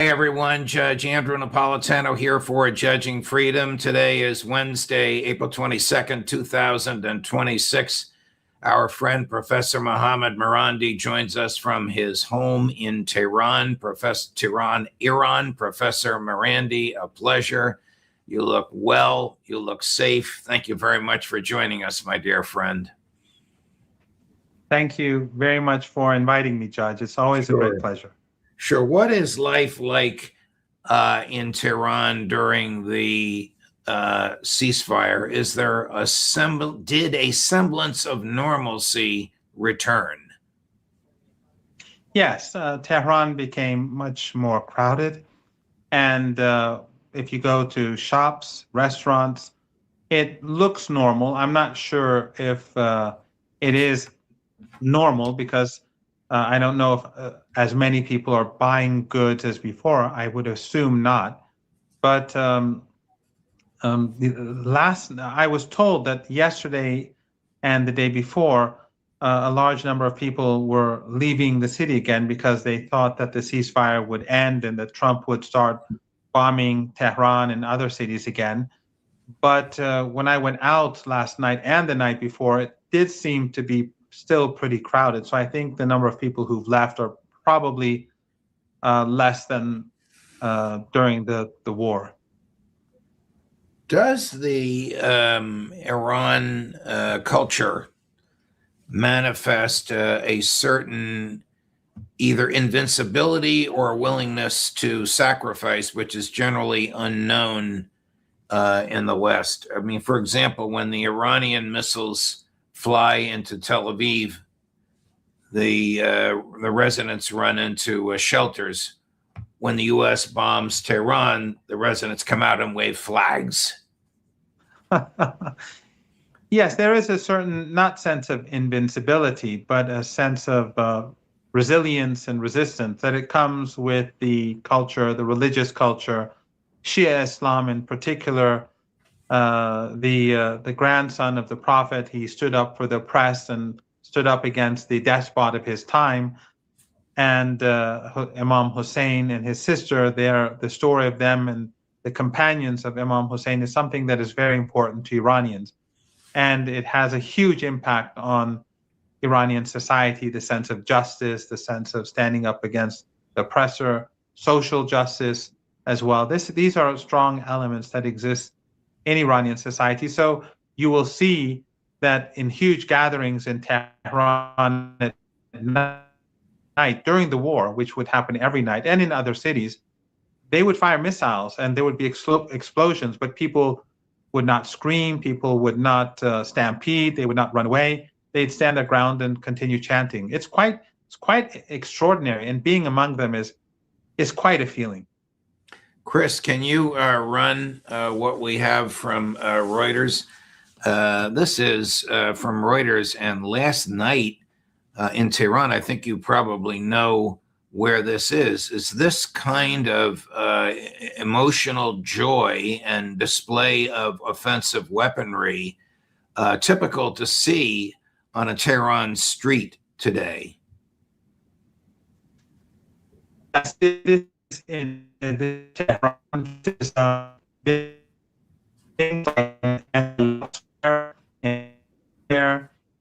everyone. Judge Andrew Napolitano here for Judging Freedom. Today is Wednesday, April 22nd, 2026. Our friend, Professor Mohammad Marandi, joins us from his home in Tehran, Iran. Professor Marandi, a pleasure. You look well. You look safe. Thank you very much for joining us, my dear friend. Thank you very much for inviting me, Judge. It's always a great pleasure. Sure. What is life like in Tehran during the ceasefire? Is there did a semblance of normalcy return? Yes, Tehran became much more crowded. And if you go to shops, restaurants, it looks normal. I'm not sure if it is normal because I don't know if as many people are buying goods as before. I would assume not. But I was told that yesterday and the day before, a large number of people were leaving the city again because they thought that the ceasefire would end and that Trump would start bombing Tehran and other cities again. But when I went out last night and the night before, it did seem to be still pretty crowded. So I think the number of people who've left are probably less than during the war. Does the Iran culture manifest a certain either invincibility or a willingness to sacrifice, which is generally unknown in the West? I mean, for example, when the Iranian missiles fly into Tel Aviv, the residents run into shelters. When the U.S. bombs Tehran, the residents come out and wave flags. Yes, there is a certain, not sense of invincibility, but a sense of resilience and resistance that it comes with the culture, the religious culture, Shia Islam in particular. The grandson of the Prophet, he stood up for the oppressed and stood up against the despot of his time. And Imam Hussein and his sister, the story of them and the companions of Imam Hussein is something that is very important to Iranians. And it has a huge impact on Iranian society, the sense of justice, the sense of standing up against the oppressor, social justice as well. These are strong elements that exist in Iranian society. So you will see that in huge gatherings in Tehran at night during the war, which would happen every night, and in other cities, they would fire missiles and there would be explosions, but people would not scream, people would not stampede, they would not run away. They'd stand their ground and continue chanting. It's quite extraordinary, and being among them is quite a feeling. Chris, can you run what we have from Reuters? This is from Reuters, and last night in Tehran, I think you probably know where this is this kind of emotional joy and display of offensive weaponry typical to see on a Tehran street today? Yes, it is in the Tehran.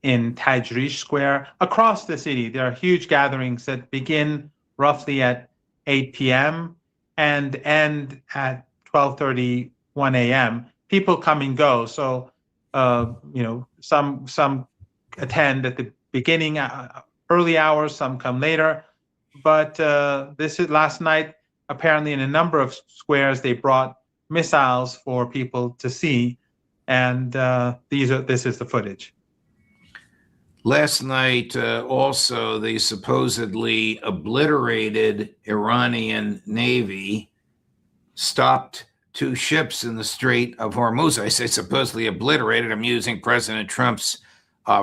In Tajrish Square, across the city, there are huge gatherings that begin roughly at 8 p.m. and end at 12:31 a.m. People come and go. So, some attend at the beginning, early hours, some come later. But this is last night, apparently in a number of squares, they brought missiles for people to see. And this is the footage. Last night, also, the supposedly obliterated Iranian Navy stopped two ships in the Strait of Hormuz. I say supposedly obliterated. I'm using President Trump's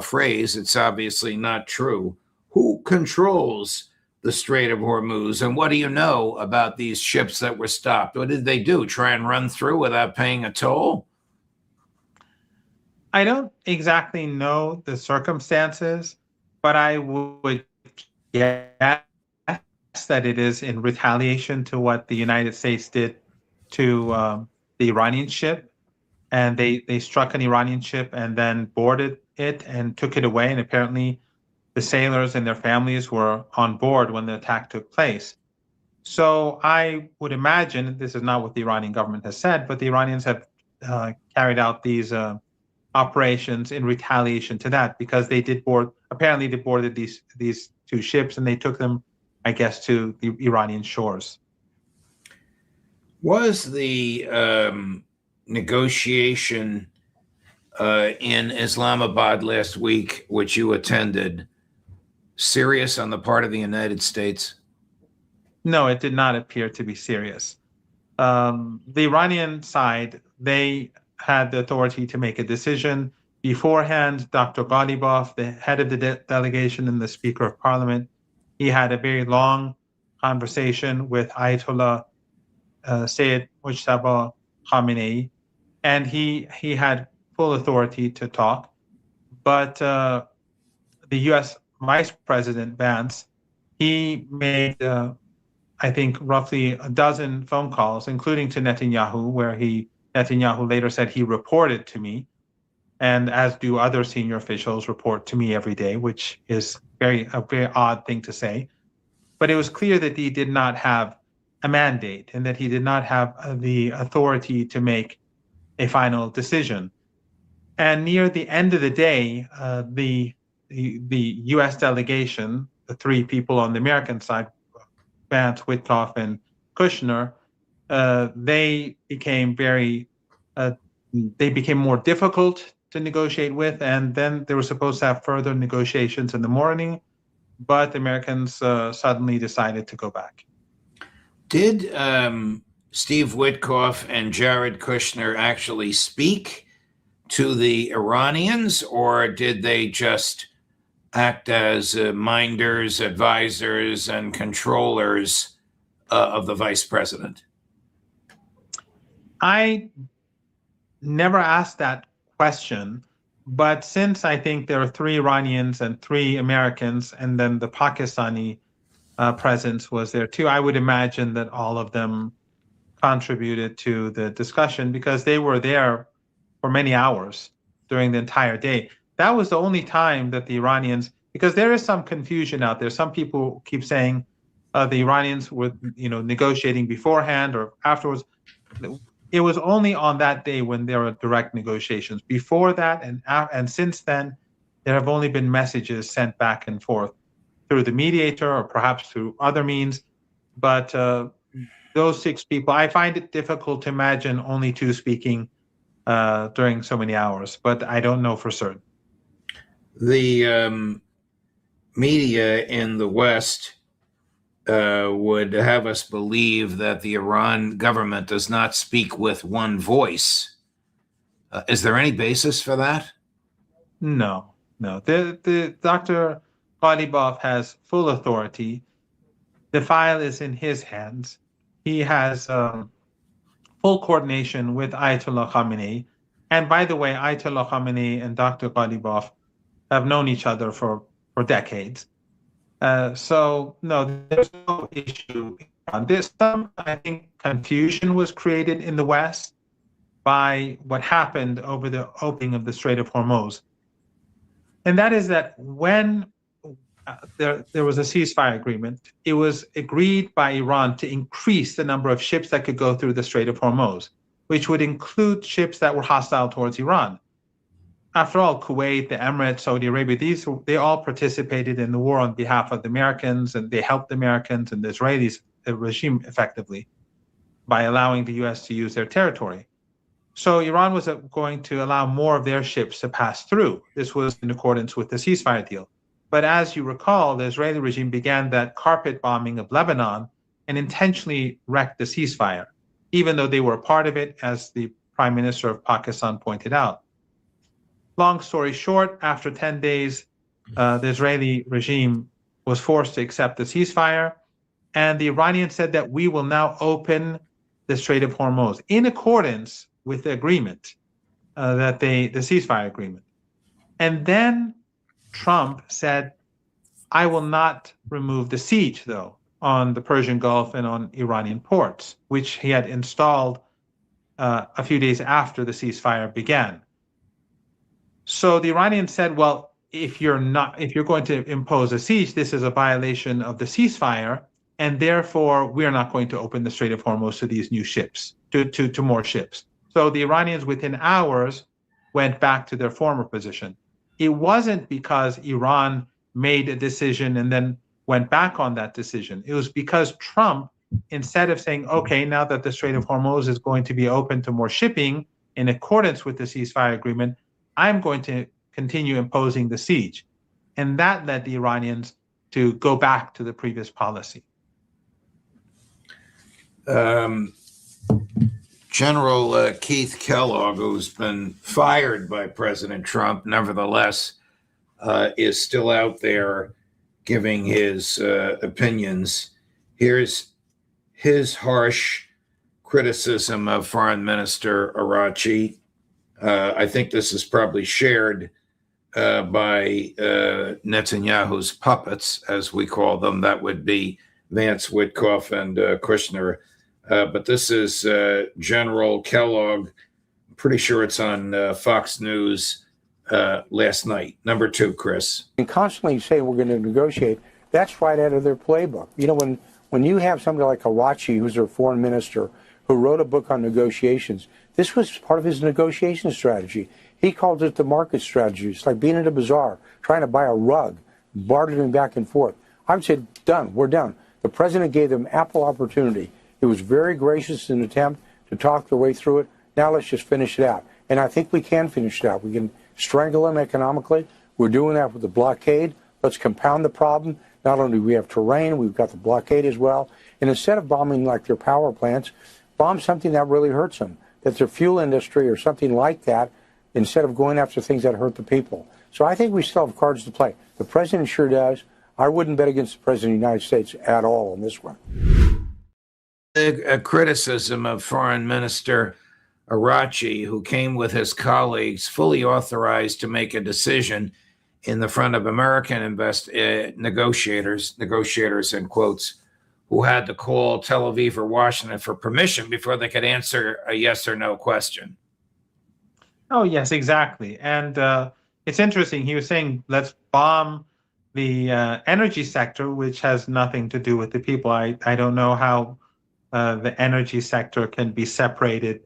phrase. It's obviously not true. Who controls the Strait of Hormuz? And what do you know about these ships that were stopped? What did they do? Try and run through without paying a toll? I don't exactly know the circumstances, but I would guess that it is in retaliation to what the United States did to the Iranian ship. And they struck an Iranian ship and then boarded it and took it away. And apparently the sailors and their families were on board when the attack took place. So I would imagine, this is not what the Iranian government has said, but the Iranians have carried out these operations in retaliation to that, because they did board, apparently they boarded these two ships and they took them, I guess, to the Iranian shores. Was the negotiation in Islamabad last week, which you attended, serious on the part of the United States? No, it did not appear to be serious. The Iranian side, they had the authority to make a decision. Beforehand, Dr. Ghalibaf, the head of the delegation and the Speaker of Parliament, he had a very long conversation with Ayatollah Sayyid Mujtaba Khamenei, and he had full authority to talk. But the U.S. Vice President Vance, he made, I think, roughly a dozen phone calls, including to Netanyahu, where Netanyahu later said he reported to me, and as do other senior officials report to me every day, which is a very odd thing to say. But it was clear that he did not have a mandate and that he did not have the authority to make a final decision. And near the end of the day, the U.S. delegation, the three people on the American side, Vance, Witkoff, and Kushner, they became more difficult to negotiate with, and then they were supposed to have further negotiations in the morning, but the Americans suddenly decided to go back. Did Steve Witkoff and Jared Kushner actually speak to the Iranians, or did they just act as minders, advisors, and controllers of the vice president? I never asked that question, but since I think there are 3 Iranians and 3 Americans, and then the Pakistani presence was there too, I would imagine that all of them contributed to the discussion, because they were there for many hours during the entire day. That was the only time that the Iranians, because there is some confusion out there. Some people keep saying the Iranians were, negotiating beforehand or afterwards. It was only on that day when there were direct negotiations. Before that and since then, there have only been messages sent back and forth through the mediator or perhaps through other means. But those 6 people, I find it difficult to imagine only 2 speaking during so many hours, but I don't know for certain. The media in the West would have us believe that the Iran government does not speak with one voice. Is there any basis for that? No. The Dr. Ghalibaf has full authority. The file is in his hands. He has full coordination with Ayatollah Khamenei. And by the way, Ayatollah Khamenei and Dr. Ghalibaf have known each other for decades. So no, there's no issue. There's some, I think, confusion was created in the West by what happened over the opening of the Strait of Hormuz. And that is that when there was a ceasefire agreement, it was agreed by Iran to increase the number of ships that could go through the Strait of Hormuz, which would include ships that were hostile towards Iran. After all, Kuwait, the Emirates, Saudi Arabia, they all participated in the war on behalf of the Americans, and they helped the Americans and the Israelis, the regime, effectively by allowing the U.S. to use their territory. So Iran was going to allow more of their ships to pass through. This was in accordance with the ceasefire deal. But as you recall, the Israeli regime began that carpet bombing of Lebanon and intentionally wrecked the ceasefire, even though they were a part of it, as the Prime Minister of Pakistan pointed out. Long story short, after 10 days, the Israeli regime was forced to accept the ceasefire, and the Iranians said that we will now open the Strait of Hormuz in accordance with the agreement, the ceasefire agreement. And then Trump said, I will not remove the siege, though. on the Persian Gulf and on Iranian ports, which he had installed a few days after the ceasefire began. So the Iranians said, well, if you're going to impose a siege, this is a violation of the ceasefire, and therefore we're not going to open the Strait of Hormuz to these new ships, to more ships. So the Iranians within hours went back to their former position. It wasn't because Iran made a decision and then went back on that decision. It was because Trump, instead of saying, okay, now that the Strait of Hormuz is going to be open to more shipping in accordance with the ceasefire agreement, I'm going to continue imposing the siege. And that led the Iranians to go back to the previous policy. General Keith Kellogg, who's been fired by President Trump, nevertheless, is still out there giving his opinions. Here's his harsh criticism of Foreign Minister Araghchi. I think this is probably shared by Netanyahu's puppets, as we call them. That would be Vance, Witkoff, and Kushner. But this is General Kellogg. I'm pretty sure it's on Fox News last night. Number two, Chris. And constantly say we're going to negotiate. That's right out of their playbook. You know, when you have somebody like Araghchi, who's their foreign minister, who wrote a book on negotiations, this was part of his negotiation strategy. He called it the market strategy. It's like being in a bazaar, trying to buy a rug, bartering back and forth. I would say, done, we're done. The president gave them ample opportunity. He was very gracious in an attempt to talk their way through it. Now let's just finish it out. And I think we can finish it out. We can strangle them economically. We're doing that with the blockade. Let's compound the problem. Not only do we have terrain, we've got the blockade as well. And instead of bombing like their power plants, bomb something that really hurts them, that their fuel industry or something like that, instead of going after things that hurt the people. So I think we still have cards to play. The president sure does. I wouldn't bet against the president of the United States at all on this one. A criticism of Foreign Minister Araghchi, who came with his colleagues fully authorized to make a decision in the front of American negotiators in quotes, who had to call Tel Aviv or Washington for permission before they could answer a yes or no question. Oh, yes, exactly. And it's interesting. He was saying, let's bomb the energy sector, which has nothing to do with the people. I don't know how the energy sector can be separated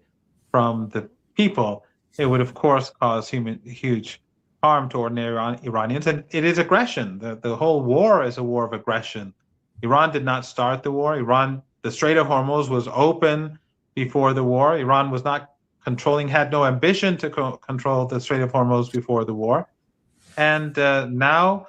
from the people. It would, of course, cause huge harm to ordinary Iranians. And it is aggression. The whole war is a war of aggression. Iran did not start the war. The Strait of Hormuz was open before the war. Iran was not had no ambition to control the Strait of Hormuz before the war. And now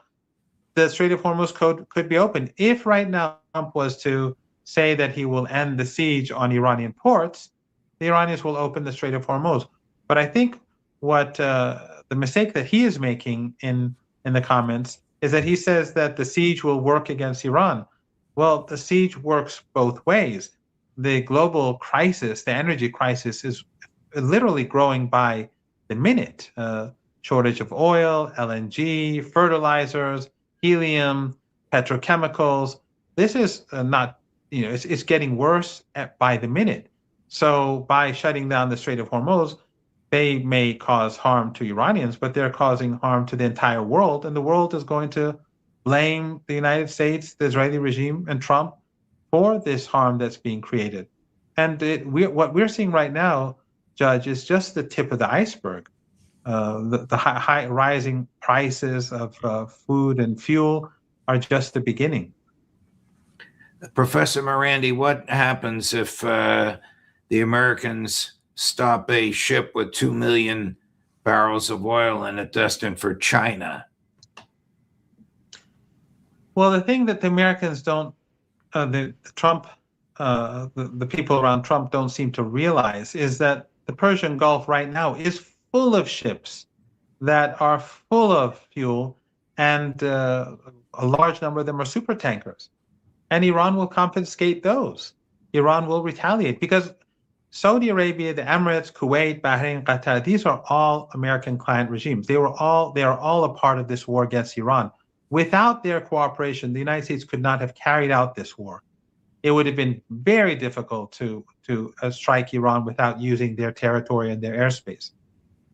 the Strait of Hormuz could be opened. If right now Trump was to say that he will end the siege on Iranian ports, the Iranians will open the Strait of Hormuz. But I think what the mistake that he is making in the comments is that he says that the siege will work against Iran. Well, the siege works both ways. The global crisis, the energy crisis, is literally growing by the minute. Shortage of oil, LNG, fertilizers, helium, petrochemicals. This is not, it's getting worse by the minute. So by shutting down the Strait of Hormuz, they may cause harm to Iranians, but they're causing harm to the entire world. And the world is going to blame the United States, the Israeli regime, and Trump for this harm that's being created. And what we're seeing right now, Judge, is just the tip of the iceberg. The high rising prices of food and fuel are just the beginning. Professor Marandi, what happens if the Americans stop a ship with 2 million barrels of oil in it destined for China? Well, the thing that the Americans don't, the people around Trump don't seem to realize is that the Persian Gulf right now is full of ships that are full of fuel, and a large number of them are super tankers. And Iran will confiscate those. Iran will retaliate because Saudi Arabia, the Emirates, Kuwait, Bahrain, Qatar, these are all American client regimes. They are all a part of this war against Iran. Without their cooperation, the United States could not have carried out this war. It would have been very difficult to strike Iran without using their territory and their airspace.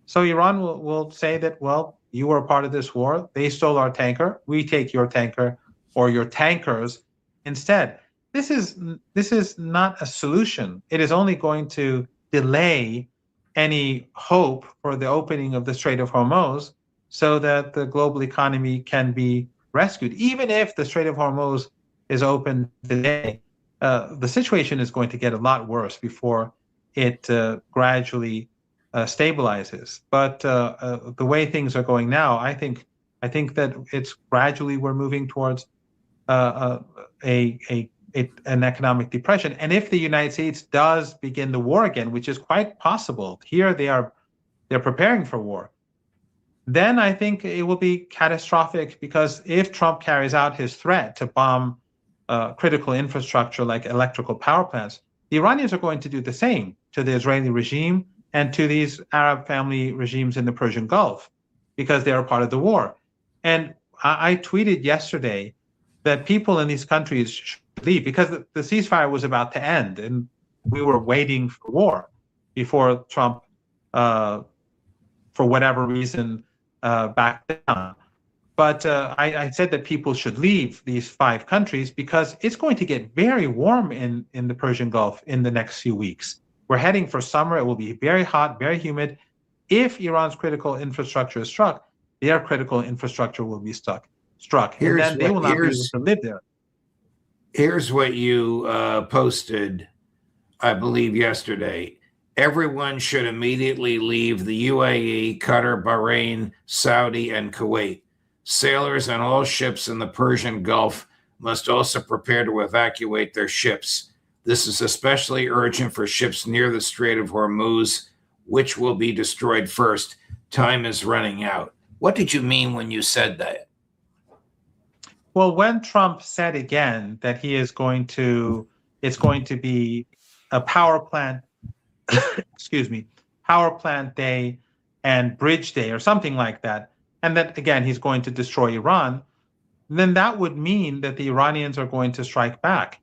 So Iran will say that, well, you were a part of this war. They stole our tanker. We take your tanker or your tankers instead. This is not a solution. It is only going to delay any hope for the opening of the Strait of Hormuz so that the global economy can be rescued. Even if the Strait of Hormuz is open today, the situation is going to get a lot worse before it gradually stabilizes. But the way things are going now, I think that it's gradually we're moving towards an economic depression. And if the United States does begin the war again, which is quite possible, here they're preparing for war, then I think it will be catastrophic, because if Trump carries out his threat to bomb critical infrastructure like electrical power plants, the Iranians are going to do the same to the Israeli regime and to these Arab family regimes in the Persian Gulf, because they are part of the war. And I tweeted yesterday that people in these countries should leave, because the ceasefire was about to end and we were waiting for war before Trump, for whatever reason, backed down. But I said that people should leave these 5 countries because it's going to get very warm in the Persian Gulf in the next few weeks. We're heading for summer. It will be very hot, very humid. If Iran's critical infrastructure is struck, their critical infrastructure will be struck. And then they will not be able to live there. Here's what you posted, I believe, yesterday. Everyone should immediately leave the UAE, Qatar, Bahrain, Saudi, and Kuwait. Sailors on all ships in the Persian Gulf must also prepare to evacuate their ships. This is especially urgent for ships near the Strait of Hormuz, which will be destroyed first. Time is running out. What did you mean when you said that? Well, when Trump said again that it's going to be a power plant, power plant day and bridge day or something like that, and that, again, he's going to destroy Iran, then that would mean that the Iranians are going to strike back.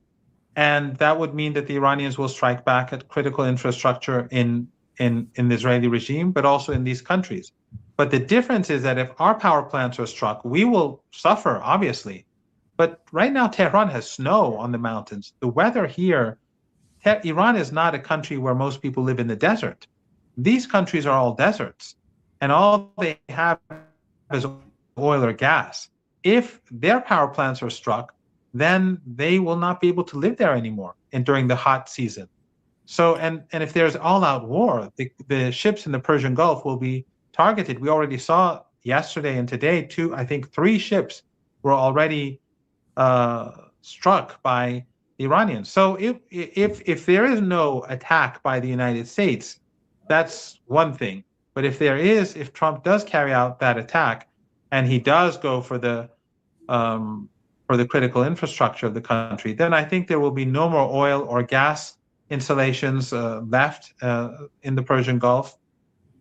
And that would mean that the Iranians will strike back at critical infrastructure in the Israeli regime, but also in these countries. But the difference is that if our power plants are struck, we will suffer, obviously. But right now, Tehran has snow on the mountains. The weather here, Iran is not a country where most people live in the desert. These countries are all deserts, and all they have is oil or gas. If their power plants are struck, then they will not be able to live there anymore and during the hot season. So, and if there's all-out war, the ships in the Persian Gulf will be targeted. We already saw yesterday and today, 3 ships were already struck by the Iranians. So if there is no attack by the United States, that's one thing. But if Trump does carry out that attack, and he does go for the critical infrastructure of the country, then I think there will be no more oil or gas installations left in the Persian Gulf,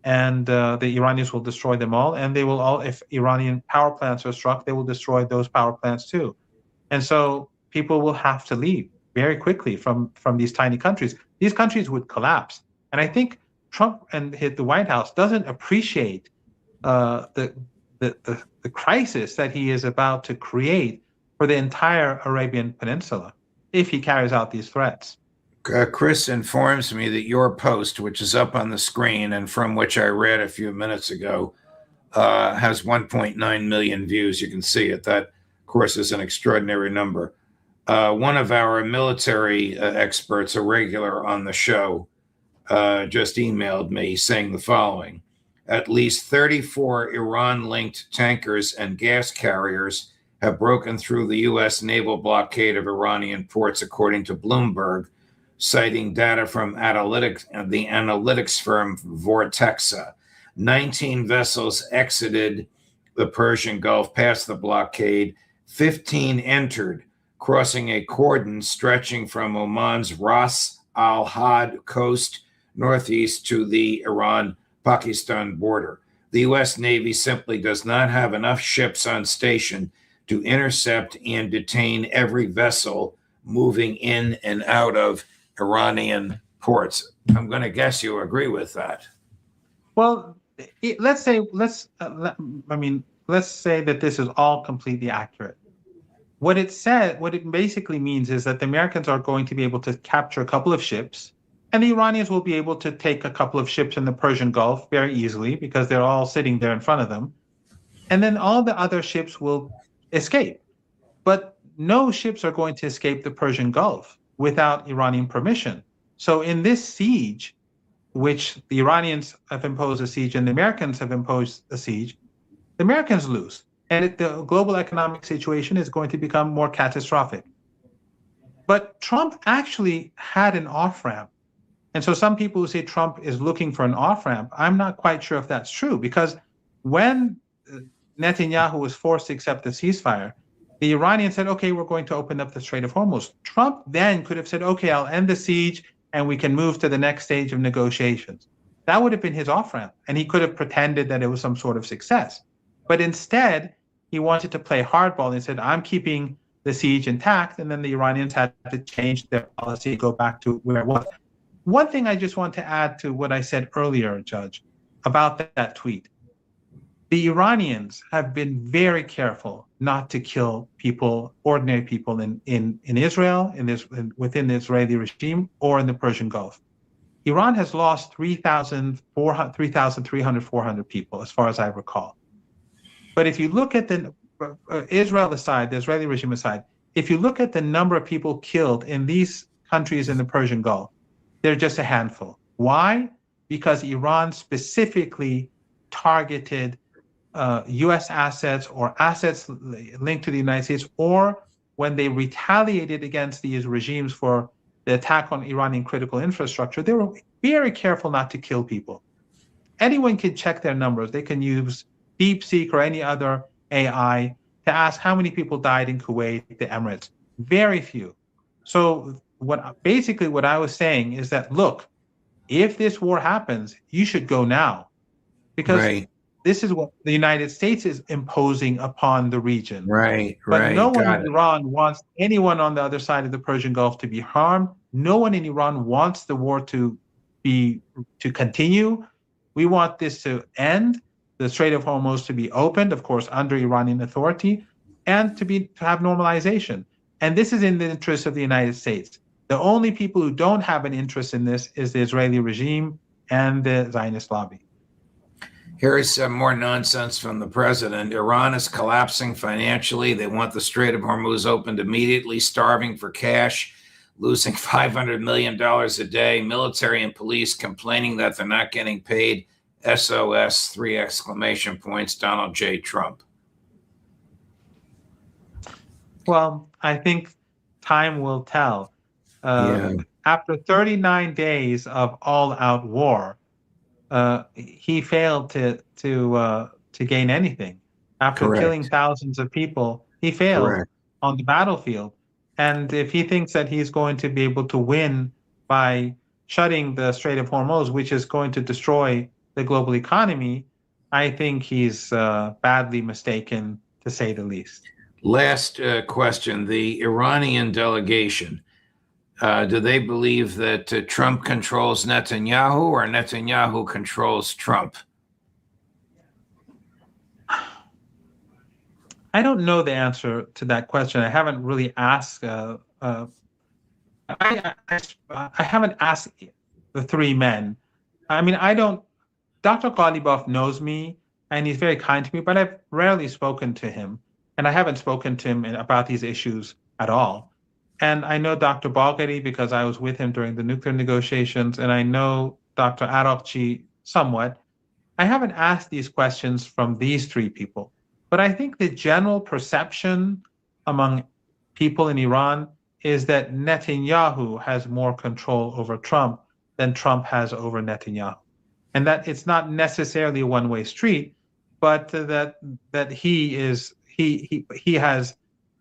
and the Iranians will destroy them all. And they will all, if Iranian power plants are struck, they will destroy those power plants too. And so people will have to leave very quickly from these tiny countries. These countries would collapse. And I think Trump and the White House doesn't appreciate the crisis that he is about to create for the entire Arabian Peninsula if he carries out these threats. Chris informs me that your post, which is up on the screen and from which I read a few minutes ago, has 1.9 million views. You can see it. That, of course, is an extraordinary number. One of our military experts, a regular on the show, just emailed me saying the following: at least 34 Iran-linked tankers and gas carriers have broken through the U.S. naval blockade of Iranian ports, according to Bloomberg, citing data from the analytics firm Vortexa. 19 vessels exited the Persian Gulf past the blockade. 15 entered, crossing a cordon stretching from Oman's Ras Al Had coast northeast to the Iran-Pakistan border. The U.S. Navy simply does not have enough ships on station to intercept and detain every vessel moving in and out of Iranian ports. I'm going to guess you agree with that. Well, let's say that this is all completely accurate. What it basically means is that the Americans are going to be able to capture a couple of ships, and the Iranians will be able to take a couple of ships in the Persian Gulf very easily because they're all sitting there in front of them. And then all the other ships will escape. But no ships are going to escape the Persian Gulf without Iranian permission. So in this siege, which the Iranians have imposed a siege and the Americans have imposed a siege, the Americans lose. And the global economic situation is going to become more catastrophic. But Trump actually had an off-ramp. And so some people who say Trump is looking for an off-ramp, I'm not quite sure if that's true, because when Netanyahu was forced to accept the ceasefire, the Iranians said, okay, we're going to open up the Strait of Hormuz. Trump then could have said, okay, I'll end the siege and we can move to the next stage of negotiations. That would have been his off-ramp, and he could have pretended that it was some sort of success. But instead, he wanted to play hardball and said, I'm keeping the siege intact, and then the Iranians had to change their policy, go back to where it was. One thing I just want to add to what I said earlier, Judge, about that tweet. The Iranians have been very careful not to kill people, ordinary people in Israel, within the Israeli regime, or in the Persian Gulf. Iran has lost 3,300, 400 people, as far as I recall. But if you look at the Israel aside, the Israeli regime aside, if you look at the number of people killed in these countries in the Persian Gulf, they're just a handful. Why? Because Iran specifically targeted U.S. assets or assets linked to the United States, or when they retaliated against these regimes for the attack on Iranian critical infrastructure, they were very careful not to kill people. Anyone can check their numbers. They can use DeepSeek or any other AI to ask how many people died in Kuwait, the Emirates. Very few. So what I was saying is that, look, if this war happens, you should go now, because this is what the United States is imposing upon the region. But no one in Iran wants anyone on the other side of the Persian Gulf to be harmed. No one in Iran wants the war to continue. We want this to end, the Strait of Hormuz to be opened, of course, under Iranian authority, and to have normalization. And this is in the interest of the United States. The only people who don't have an interest in this is the Israeli regime and the Zionist lobby. Here is some more nonsense from the president. Iran is collapsing financially. They want the Strait of Hormuz opened immediately, starving for cash, losing $500 million a day. Military and police complaining that they're not getting paid. SOS, 3 exclamation points, Donald J. Trump. Well, I think time will tell. After 39 days of all-out war, he failed to gain anything. After killing thousands of people, he failed on the battlefield. And if he thinks that he's going to be able to win by shutting the Strait of Hormuz, which is going to destroy the global economy, I think he's badly mistaken, to say the least. Last question. The Iranian delegation, do they believe that Trump controls Netanyahu, or Netanyahu controls Trump? I don't know the answer to that question. I haven't really asked. I haven't asked the three men. I mean, I don't. Dr. Ghalibaf knows me, and he's very kind to me, but I've rarely spoken to him, and I haven't spoken to him about these issues at all. And I know Dr. Bagheri because I was with him during the nuclear negotiations, and I know Dr. Araqchi somewhat. I haven't asked these questions from these three people, but I think the general perception among people in Iran is that Netanyahu has more control over Trump than Trump has over Netanyahu. And that it's not necessarily a one-way street, but that he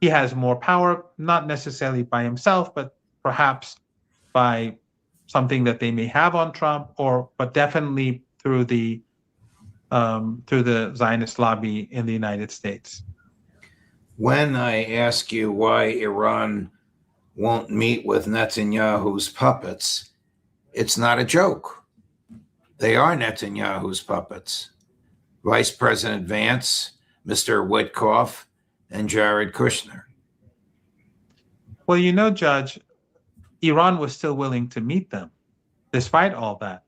has more power, not necessarily by himself, but perhaps by something that they may have on Trump, but definitely through the Zionist lobby in the United States. When I ask you why Iran won't meet with Netanyahu's puppets, it's not a joke. They are Netanyahu's puppets. Vice President Vance, Mr. Witkoff, and Jared Kushner. Well, you know, Judge, Iran was still willing to meet them, despite all that.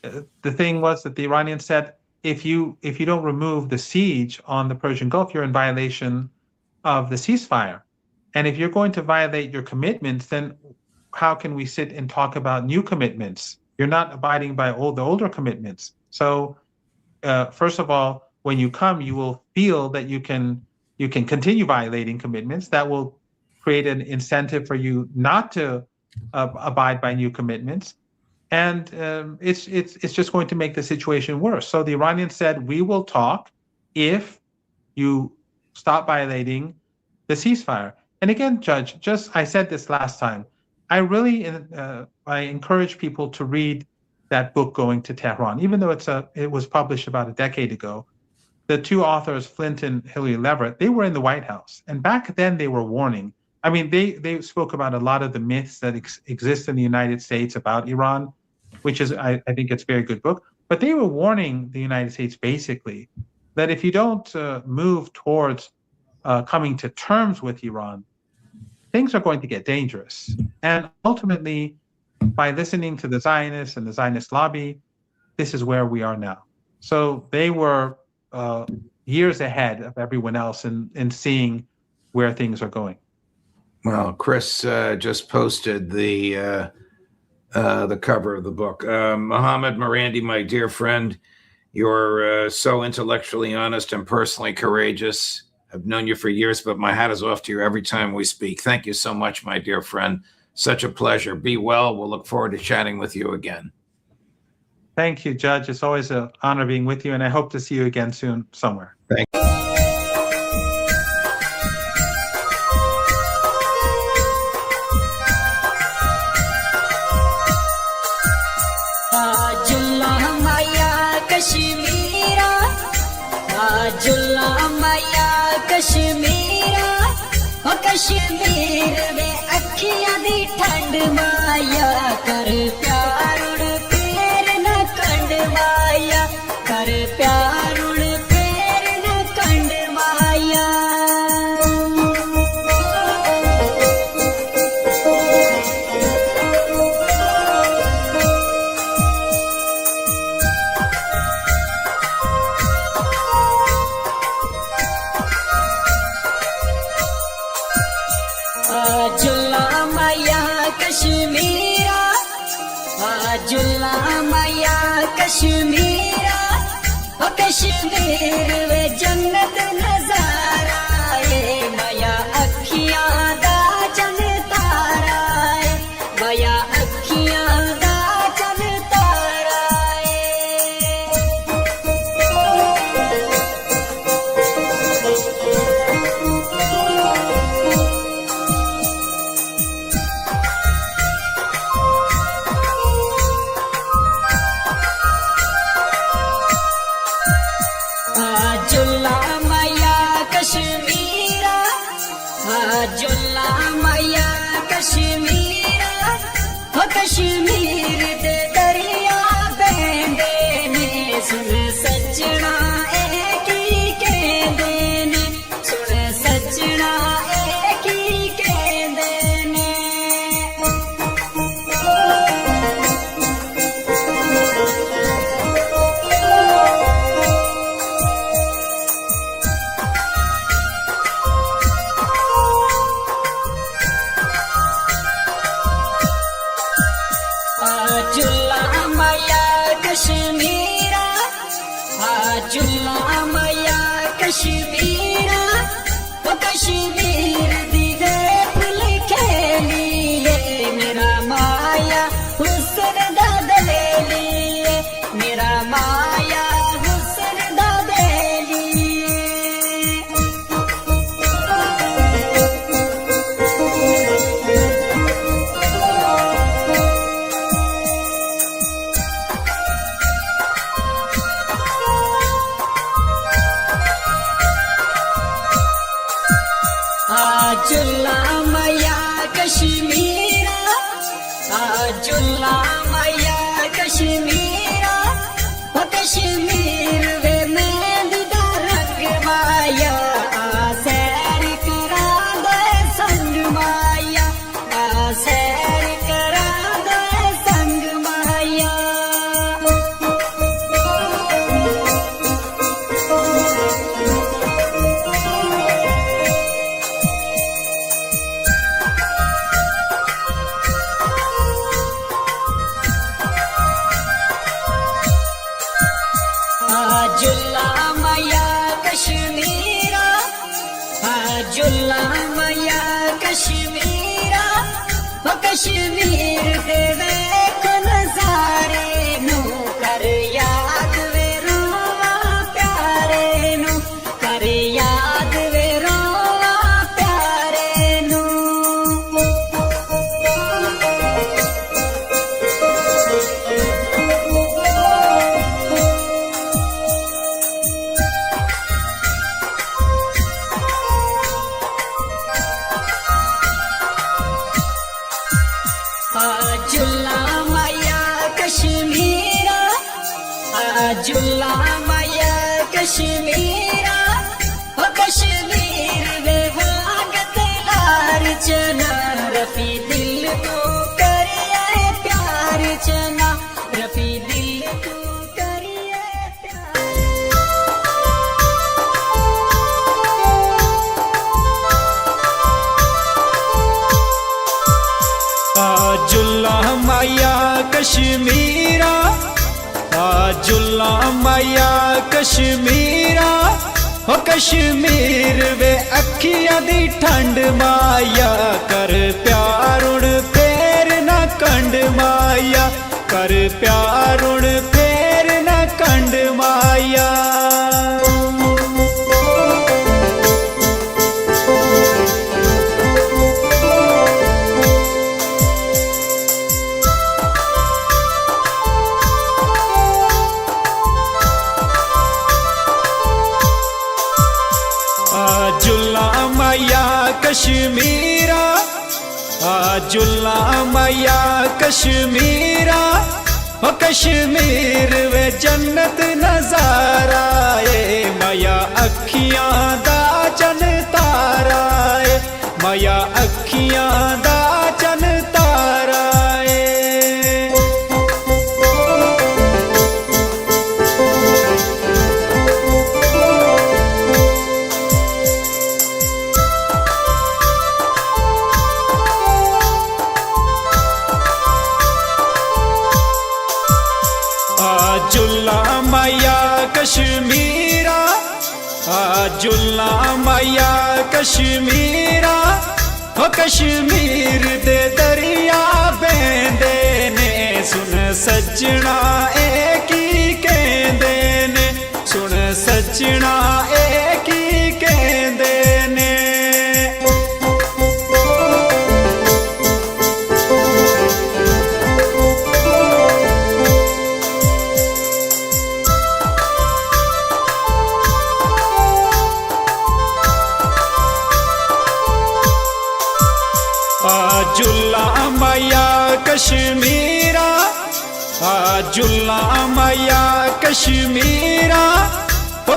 The thing was that the Iranians said, if you don't remove the siege on the Persian Gulf, you're in violation of the ceasefire. And if you're going to violate your commitments, then how can we sit and talk about new commitments? You're not abiding by all the older commitments. So, first of all, when you come, you will feel that you can continue violating commitments. That will create an incentive for you not to abide by new commitments. And it's just going to make the situation worse. So the Iranians said, we will talk if you stop violating the ceasefire. And again, Judge, I said this last time, I really I encourage people to read that book, Going to Tehran, even though it was published about a decade ago. The two authors, Flint and Hillary Leverett, they were in the White House. And back then they were warning. I mean, they spoke about a lot of the myths that exist in the United States about Iran, which is, I think it's a very good book. But they were warning the United States basically that if you don't move towards coming to terms with Iran, things are going to get dangerous. And ultimately, by listening to the Zionists and the Zionist lobby, this is where we are now. So they were years ahead of everyone else in seeing where things are going. Well, Chris just posted the cover of the book. Mohammad Marandi, my dear friend, you're so intellectually honest and personally courageous. I've known you for years, but my hat is off to you every time we speak. Thank you so much, my dear friend. Such a pleasure. Be well. We'll look forward to chatting with you again. Thank you, Judge. It's always an honor being with you, and I hope to see you again soon somewhere. Thank you. Kashmir में अखियां दी ठंड माया कर प्यार उड़ फेर न कंड माया कर प्यार उड़ फेर न कंड माया कश्मीरा ओ कश्मीर वे जन्नत नजारा है माया अखियां दा चन तारा है माया अखियां दा चन तारा कश्मीर दे दरिया बहंदे ने सुन सजना एक ही कहंदे ने सुन सजना एक ही कहंदे ने कश्मीरा ओ कश्मीर दी रे फुल खेलिए मेरा माया हुस्न दा दलेलिए मेरा माया हुस्न दा दलेलिए कश्मीरा जुल्ला माया कश्मीरा कश्मीर वे मेहंदी दा रंग माया सैर करा दे संग माया सैर करा दे संग माया जुल्ला माया कश्मीरा जुल्ला माया कश्मीरा कश्मीर दे देखो नजारे नू कर याद वे रोवा प्यारे नू कर याद वे रोवा प्यारे नू जुल्ला माया कश्मीरा जुल्ला माया कश्मीरा कश्मीर वे वागत लार चना रफी दिल को करिए प्यार चना रफी दिल को करिए प्यार जुल्ला माया कश्मीरा जुल्ला माया कश्मीरा कश्मीर वे अखियां दी ठंड माया कर प्यार उड़ फेर ना कंड माया कर प्यार उड़ फेर ना कंड माया जुल्ला माया कश्मीरा जुल्ला माया कश्मीरा कश्मीर वे जन्नत नजारा माया अखियां दा चन तारा माया अखियां दा चन तारा जुल्ला माया कश्मीरा जुल्ला माया कश्मीरा कश्मीर दे दरिया बेंदे ने सुन सजना एक ही कहंदे ने सुन सजना एक ही कहंदे ने जुल्ला माया कश्मीरा जुल्ला माया कश्मीरा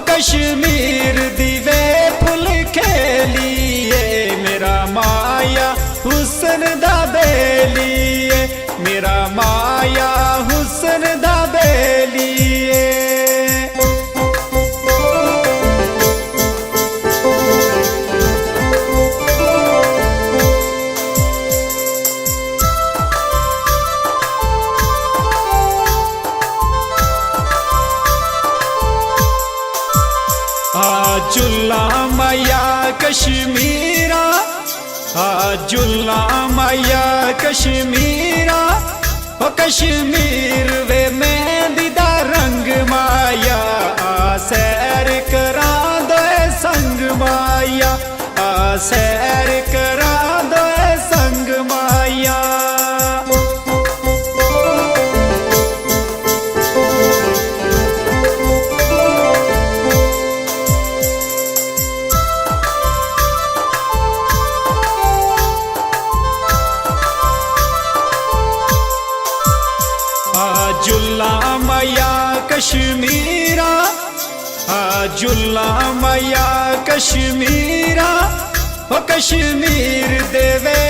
कश्मीर दीवे फुल खेलिए मेरा माया हुसन दा बेलिए मेरा माया हुसन दा बेलिए जुल्ला माया कश्मीरा जुल्ला माया कश्मीरा कश्मीर वे मेहंदी दा रंग माया सैर करा दे संग माया सैर करा दे संग माया जुल्ला माया कश्मीरा जुल्ला माया कश्मीरा ओ कश्मीर देवे